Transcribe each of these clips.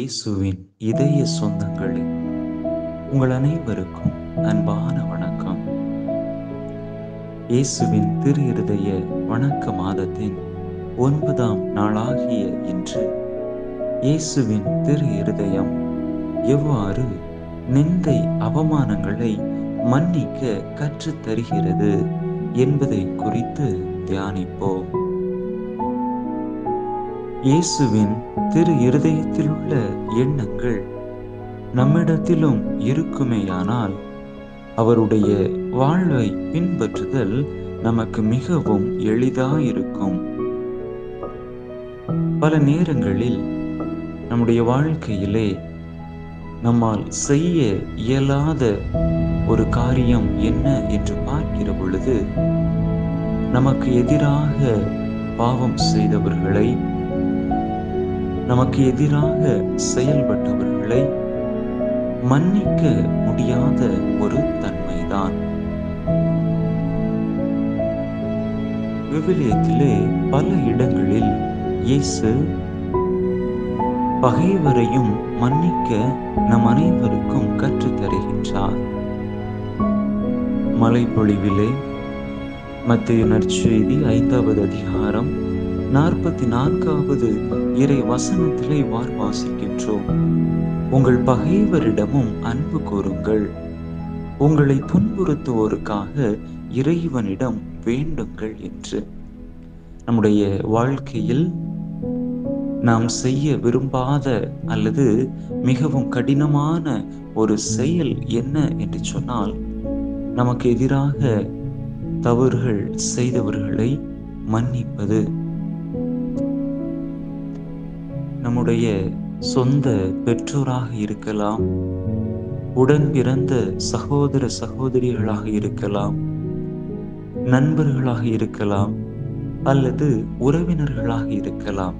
இயேசுவின் இதய சொந்தங்களே, உங்கள் அனைவருக்கும் அன்பான வணக்கம். இயேசுவின் திரு இருதய வணக்க மாதத்தின் 9ஆம் நாளாகிய இன்று இயேசுவின் திரு இருதயம் எவ்வாறு நிந்தை அவமானங்களை மன்னிக்க கற்றுத் தருகிறது என்பதை குறித்து தியானிப்போம். இயேசுவின் திரு இருதயத்திலுள்ள எண்ணங்கள் நம்மிடத்திலும் இருக்குமேயானால் அவருடைய வாழ்வை பின்பற்றுதல் நமக்கு மிகவும் எளிதாயிருக்கும். பல நேரங்களில் நம்முடைய வாழ்க்கையிலே நம்மால் செய்ய இயலாத ஒரு காரியம் என்ன என்று பார்க்கிற பொழுது, நமக்கு எதிராக பாவம் செய்தவர்களை, நமக்கு எதிராக செயல்பட்டவர்களை மன்னிக்க முடியாத ஒரு தன்மைதான். விவிலியத்திலே பல இடங்களில் இயேசு பகைவரையும் மன்னிக்க நம் அனைவருக்கும் கற்றுத் தருகின்றார். மலைப்பொழிவிலே மத்தேயு நற்செய்தி 5வது அதிகாரம் 44வது இறை வசனத்திலே வாசிக்கின்றோம். உங்கள் பகைவரிடமும் அன்பு கூறுங்கள், உங்களை துன்புறுத்துவோருக்காக இறைவனிடம் வேண்டுங்கள் என்று. நம்முடைய வாழ்க்கையில் நாம் செய்ய விரும்பாத அல்லது மிகவும் கடினமான ஒரு செயல் என்ன என்று சொன்னால், நமக்கு எதிராக தவறுகள் செய்தவர்களை மன்னிப்பது. நம்முடைய சொந்த பெற்றோராக இருக்கலாம், உடன் பிறந்த சகோதர சகோதரிகளாக இருக்கலாம், நண்பர்களாக இருக்கலாம், அல்லது உறவினர்களாக இருக்கலாம்.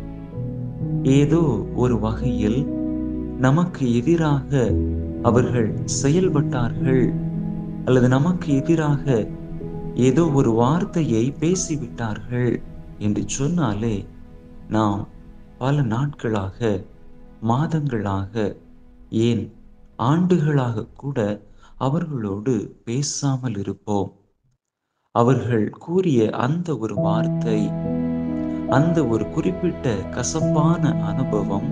ஏதோ ஒரு வகையில் நமக்கு எதிராக அவர்கள் செயல்பட்டார்கள் அல்லது நமக்கு எதிராக ஏதோ ஒரு வார்த்தையை பேசிவிட்டார்கள் என்று சொன்னாலே, நாம் பல நாட்களாக, மாதங்களாக, ஏன் ஆண்டுகளாக கூட அவர்களோடு பேசாமல் இருப்போம். அவர்கள் கூறிய அந்த ஒரு வார்த்தை, அந்த ஒரு குறிப்பிட்ட கசப்பான அனுபவம்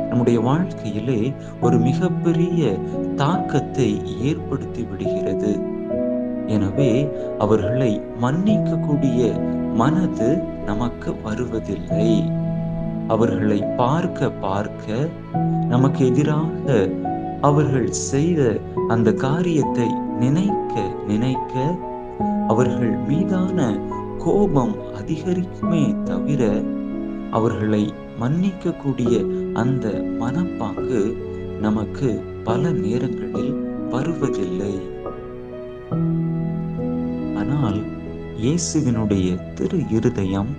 நம்முடைய வாழ்க்கையிலே ஒரு மிகப்பெரிய தாக்கத்தை ஏற்படுத்தி விடுகிறது. எனவே அவர்களை மன்னிக்கக்கூடிய மனது நமக்கு வருவதில்லை. அவர்களை பார்க்க பார்க்க, நமக்கு எதிராக அவர்கள் செய்த அந்த காரியத்தை நினைக்க நினைக்க அவர்கள் மீதான கோபம் அதிகரிக்குமே தவிர, அவர்களை மன்னிக்கக்கூடிய அந்த மனப்பாங்கு நமக்கு பல நேரங்களில் வருவதில்லை. ஆனால் இயேசுவினுடைய திரு இருதயம்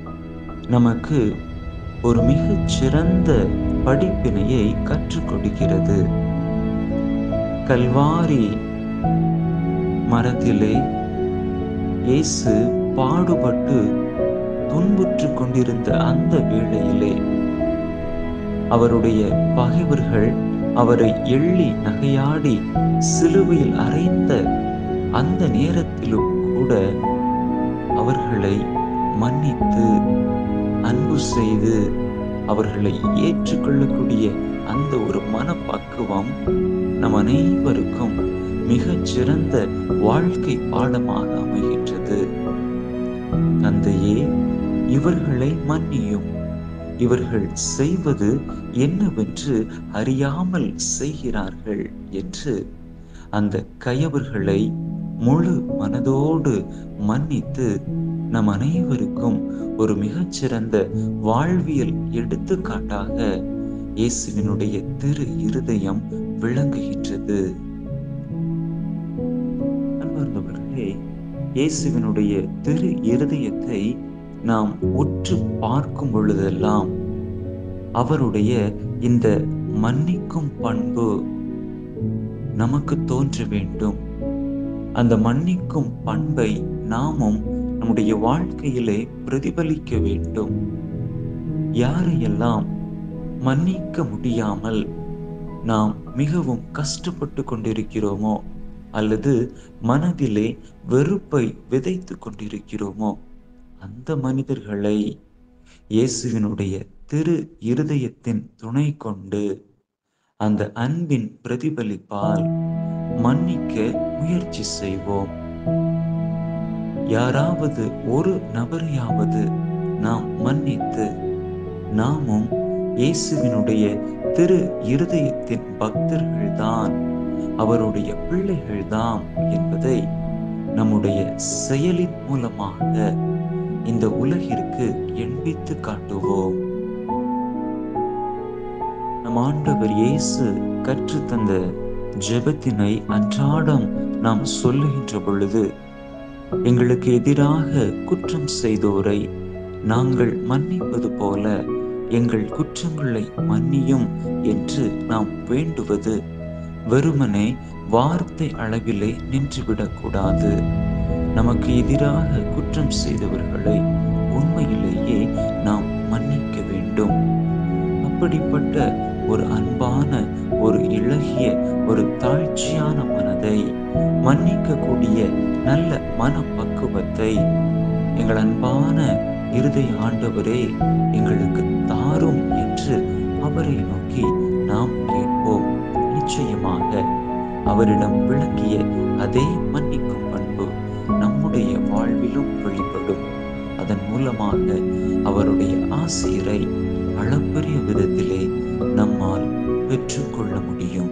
நமக்கு ஒரு மிகச் சிறந்த படிப்பினையை கற்றுக் கொடுக்கிறது. கல்வாரி மரத்திலே இயேசு பாடுபட்டு துன்புற்றுக் கொண்டிருந்த அந்த வேளையிலே அவருடைய பகைவர்கள் அவரை எள்ளி நகையாடி சிலுவையில் அறைந்த அந்த நேரத்திலும் கூட அவர்களை மன்னித்து அன்பு செய்து அவர்களை ஏற்றுக்கொள்ளக்கூடிய அந்த ஒரு மனப்பக்குவம் நம் அனைவருக்கும் மிகச் சிறந்த வாழ்க்கை பாடமாக அமைகின்றது. தந்தையே, இவர்களை மன்னியும், இவர்கள் செய்வது என்னவென்று அறியாமல் செய்கிறார்கள் என்று அந்த கயவர்களை முழு மனதோடு மன்னித்து நம் அனைவருக்கும் ஒரு மிகச்சிறந்த வாழ்வியல் எடுத்துக்காட்டாக இயேசுவினுடைய திரு இருதயம் விளங்குகின்றது. அன்பார்ந்தவர்களே, இயேசுவினுடைய திரு இருதயத்தை நாம் உற்று பார்க்கும் பொழுதெல்லாம் அவருடைய இந்த மன்னிக்கும் பண்பு நமக்கு தோன்ற வேண்டும். அந்த மன்னிக்கும் பண்பை நாமும் நம்முடைய வாழ்க்கையிலே பிரதிபலிக்க வேண்டும். யாரையெல்லாம் மன்னிக்க முடியாமல் நாம் மிகவும் கஷ்டப்பட்டு கொண்டிருக்கிறோமோ, அல்லது மனதிலே வெறுப்பை விதைத்து கொண்டிருக்கிறோமோ, அந்த மனிதர்களை இயேசுவினுடைய திரு இருதயத்தின் துணை கொண்டு அந்த அன்பின் பிரதிபலிப்பால் மன்னிக்க முயற்சி செய்வோம். யாராவது ஒரு நபரையாவது நாம் மன்னித்து, நாமும் இயேசுவினுடைய திரு இருதயத்தின் பக்தர்கள்தான், அவருடைய பிள்ளைகள்தான் என்பதை நம்முடைய செயலின் மூலமாக இந்த உலகிற்கு எண்பித்து காட்டுவோம். நம் ஆண்டவர் இயேசு கற்றுத்தந்த ஜெபத்தினை அன்றாடம் நாம் சொல்லுகின்ற பொழுது, எங்களுக்கு எதிராக குற்றம் செய்தோரை நாங்கள் மன்னிப்பது போல எங்கள் குற்றங்களை மன்னியும் என்று நாம் வேண்டுவது வெறுமனே வார்த்தை அளவிலே நின்றுவிடக்கூடாது. நமக்கு எதிராக குற்றம் செய்தவர்களை உண்மையிலேயே நாம் மன்னிக்க வேண்டும். அப்படிப்பட்ட ஒரு அன்பான, ஒரு இளகிய, ஒரு தாழ்ச்சியான மனதை, மன்னிக்கக்கூடிய நல்ல மனப்பக்குவத்தை எங்கள் அன்பான இருதய ஆண்டவரே எங்களுக்கு தாரும் என்று அவரை நோக்கி நாம் கேட்போம். நிச்சயமாக அவரிடம் விளங்கிய அதே மன்னிக்கும் பண்பு நம்முடைய வாழ்விலும் வெளிப்படும். அதன் மூலமாக அவருடைய ஆசீரை அளப்பரிய விதத்திலே நம்மால் பெற்றுக்கொள்ள முடியும்.